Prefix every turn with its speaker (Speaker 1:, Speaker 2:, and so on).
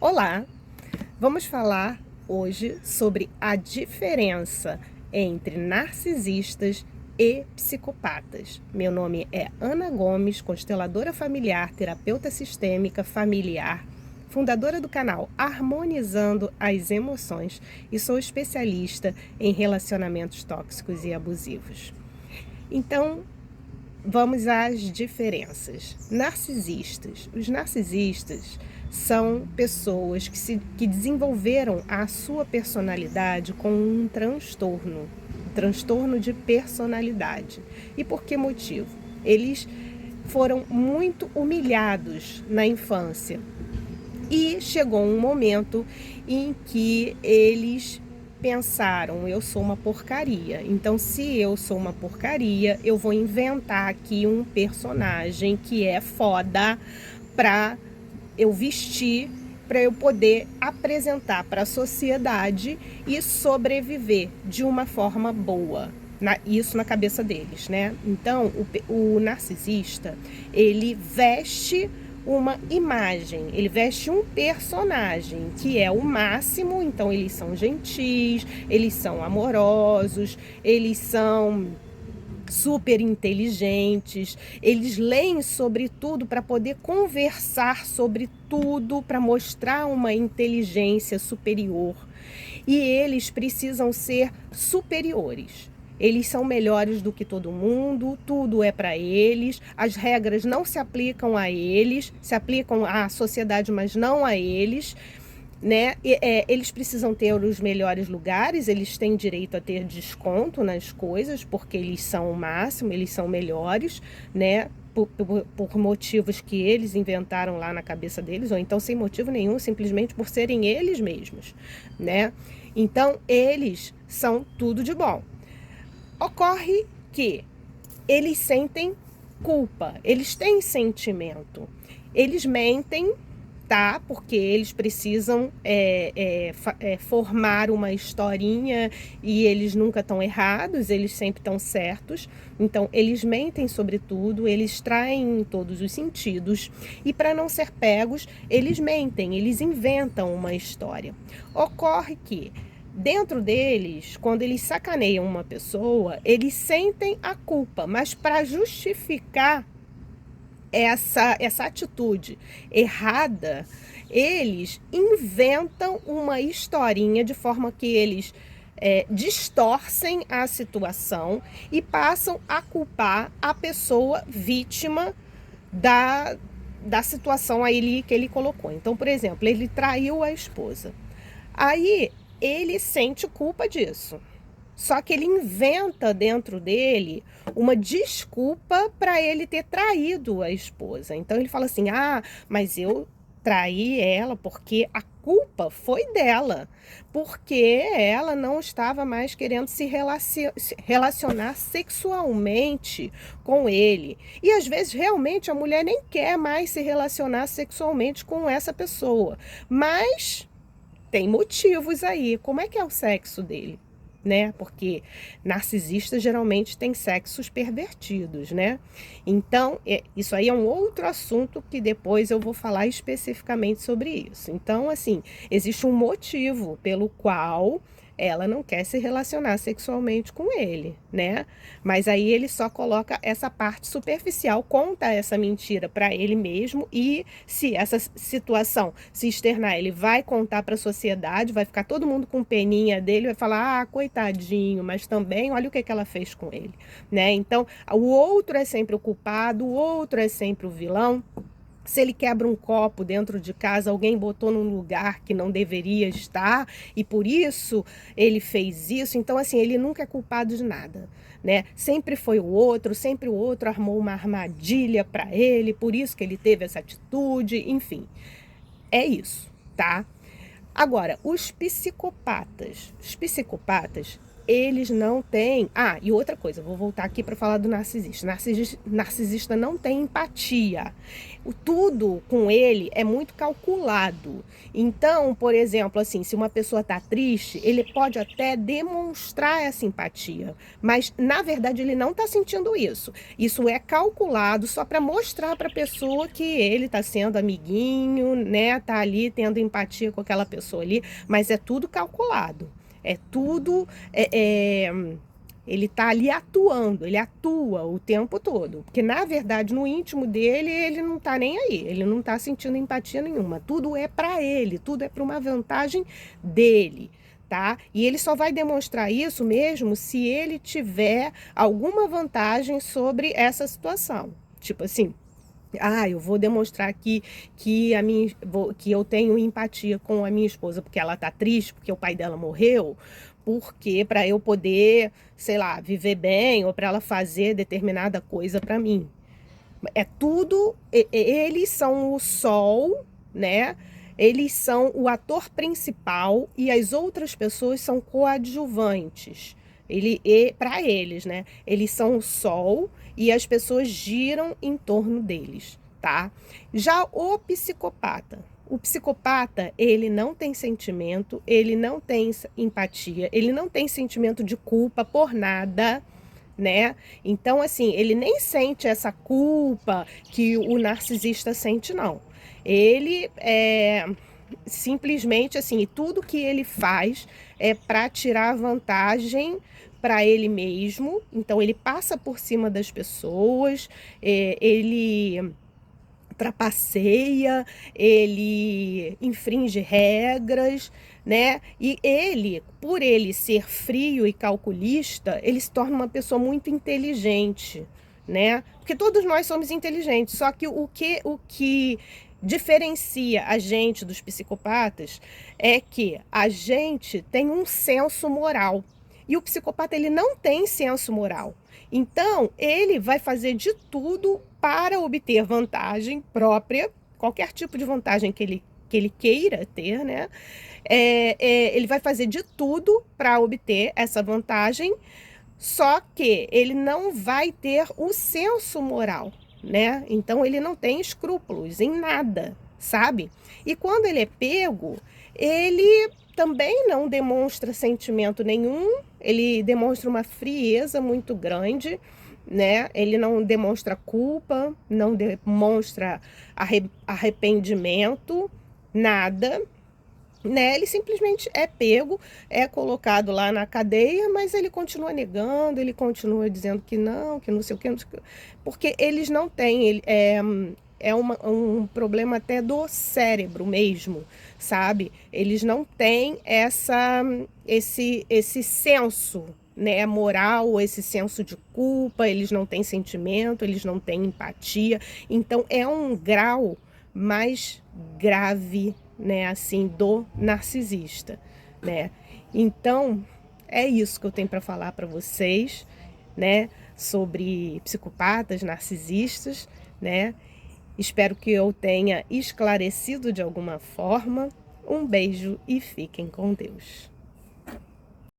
Speaker 1: Olá, vamos falar hoje sobre a diferença entre narcisistas e psicopatas. Meu nome é Ana Gomes, consteladora familiar, terapeuta sistêmica familiar, fundadora do canal Harmonizando as Emoções e sou especialista em relacionamentos tóxicos e abusivos. Então, vamos às diferenças. Narcisistas. Os narcisistas são pessoas que desenvolveram a sua personalidade com um transtorno de personalidade. E por que motivo? Eles foram muito humilhados na infância e chegou um momento em que eles pensaram, eu sou uma porcaria. Então, se eu sou uma porcaria, eu vou inventar aqui um personagem que é foda pra eu vestir, para eu poder apresentar para a sociedade e sobreviver de uma forma boa. Isso na cabeça deles, né? Então, o narcisista, ele veste uma imagem, ele veste um personagem que é o máximo. Então eles são gentis, eles são amorosos, eles são super inteligentes, eles leem sobre tudo para poder conversar sobre tudo, para mostrar uma inteligência superior. E eles precisam ser superiores. Eles são melhores do que todo mundo, tudo é para eles, as regras não se aplicam a eles, se aplicam à sociedade, mas não a eles, né? Eles precisam ter os melhores lugares, eles têm direito a ter desconto nas coisas, porque eles são o máximo, eles são melhores, né? Por motivos que eles inventaram lá na cabeça deles, ou então sem motivo nenhum, simplesmente por serem eles mesmos, né? Então, eles são tudo de bom. Ocorre que eles sentem culpa, eles têm sentimento, eles mentem, tá? Porque eles precisam formar uma historinha e eles nunca estão errados, eles sempre estão certos. Então, eles mentem sobre tudo, eles traem em todos os sentidos e para não ser pegos, eles mentem, eles inventam uma história. Ocorre que dentro deles, quando eles sacaneiam uma pessoa, eles sentem a culpa, mas para justificar essa atitude errada, eles inventam uma historinha de forma que eles distorcem a situação e passam a culpar a pessoa vítima da situação aí que ele colocou. Então, por exemplo, ele traiu a esposa. Aí ele sente culpa disso. Só que ele inventa dentro dele uma desculpa para ele ter traído a esposa. Então ele fala assim: ah, mas eu traí ela porque a culpa foi dela, porque ela não estava mais querendo se relacionar sexualmente com ele. E às vezes realmente a mulher nem quer mais se relacionar sexualmente com essa pessoa, mas tem motivos aí. Como é que é o sexo dele? Né? Porque narcisistas geralmente têm sexos pervertidos, né? Então, isso aí é um outro assunto que depois eu vou falar especificamente sobre isso. Então, assim, existe um motivo pelo qual ela não quer se relacionar sexualmente com ele, né? Mas aí ele só coloca essa parte superficial, conta essa mentira para ele mesmo e se essa situação se externar, ele vai contar para a sociedade, vai ficar todo mundo com peninha dele, vai falar, ah, coitadinho, mas também olha o que ela fez com ele, né? Então, o outro é sempre o culpado, o outro é sempre o vilão. Se ele quebra um copo dentro de casa, alguém botou num lugar que não deveria estar e por isso ele fez isso. Então, assim, ele nunca é culpado de nada, né? Sempre foi sempre o outro armou uma armadilha para ele, por isso que ele teve essa atitude, enfim. É isso, tá? Agora, os psicopatas eles não têm... Ah, e outra coisa, vou voltar aqui para falar do narcisista. Narcisista não tem empatia. Tudo com ele é muito calculado. Então, por exemplo, assim, se uma pessoa está triste, ele pode até demonstrar essa empatia, mas na verdade ele não está sentindo isso. Isso é calculado só para mostrar para a pessoa que ele está sendo amiguinho, né? Tá ali tendo empatia com aquela pessoa ali, mas é tudo calculado. É tudo, ele tá ali atuando, ele atua o tempo todo. Porque, na verdade, no íntimo dele, ele não tá nem aí. Ele não tá sentindo empatia nenhuma. Tudo é para ele, tudo é para uma vantagem dele, tá? E ele só vai demonstrar isso mesmo se ele tiver alguma vantagem sobre essa situação. Tipo assim... Ah, eu vou demonstrar aqui que eu tenho empatia com a minha esposa porque ela tá triste, porque o pai dela morreu, porque para eu poder, sei lá, viver bem ou para ela fazer determinada coisa para mim. É tudo, eles são o sol, né? Eles são o ator principal e as outras pessoas são coadjuvantes. Para eles, né? Eles são o sol e as pessoas giram em torno deles, tá? Já o psicopata, ele não tem sentimento, ele não tem empatia, ele não tem sentimento de culpa por nada, né? Então, assim, ele nem sente essa culpa que o narcisista sente, não. Ele simplesmente, assim, tudo que ele faz é para tirar vantagem para ele mesmo. Então, ele passa por cima das pessoas, ele trapaceia, ele infringe regras, né? E ele, por ele ser frio e calculista, ele se torna uma pessoa muito inteligente, né? Porque todos nós somos inteligentes, só que o que diferencia a gente dos psicopatas é que a gente tem um senso moral. E o psicopata, ele não tem senso moral. Então, ele vai fazer de tudo para obter vantagem própria, qualquer tipo de vantagem que ele queira ter, né? Ele vai fazer de tudo para obter essa vantagem, só que ele não vai ter o senso moral, né? Então, ele não tem escrúpulos em nada, sabe? E quando ele é pego, ele também não demonstra sentimento nenhum, ele demonstra uma frieza muito grande, né? Ele não demonstra culpa, não demonstra arrependimento, nada, né? Ele simplesmente é pego, é colocado lá na cadeia, mas ele continua negando, ele continua dizendo que não sei o que, porque eles não têm, um problema até do cérebro mesmo, sabe? Eles não têm esse senso, né, moral, esse senso de culpa, eles não têm sentimento, eles não têm empatia. Então é um grau mais grave, né, assim, do narcisista, né? Então é isso que eu tenho para falar para vocês, né, sobre psicopatas, narcisistas, né? Espero que eu tenha esclarecido de alguma forma. Um beijo e fiquem com Deus.